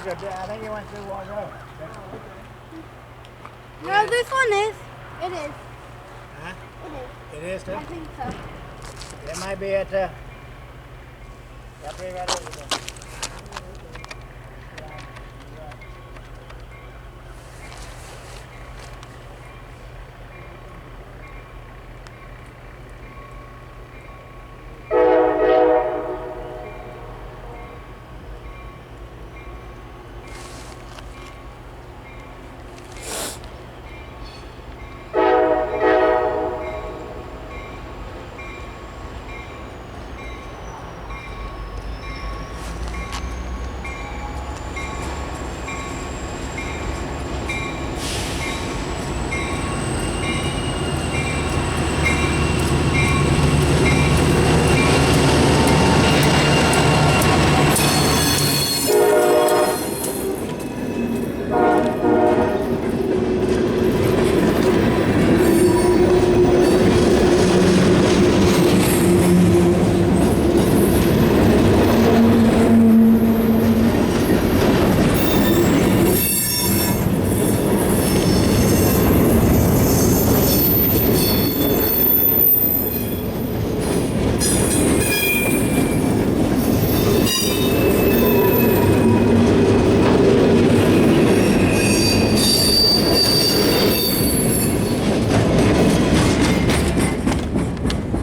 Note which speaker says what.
Speaker 1: I think he went through one road.
Speaker 2: No, this one is. It is.
Speaker 1: Huh?
Speaker 2: It is.
Speaker 1: It is too?
Speaker 2: I think so.
Speaker 1: It might be at, that right over there.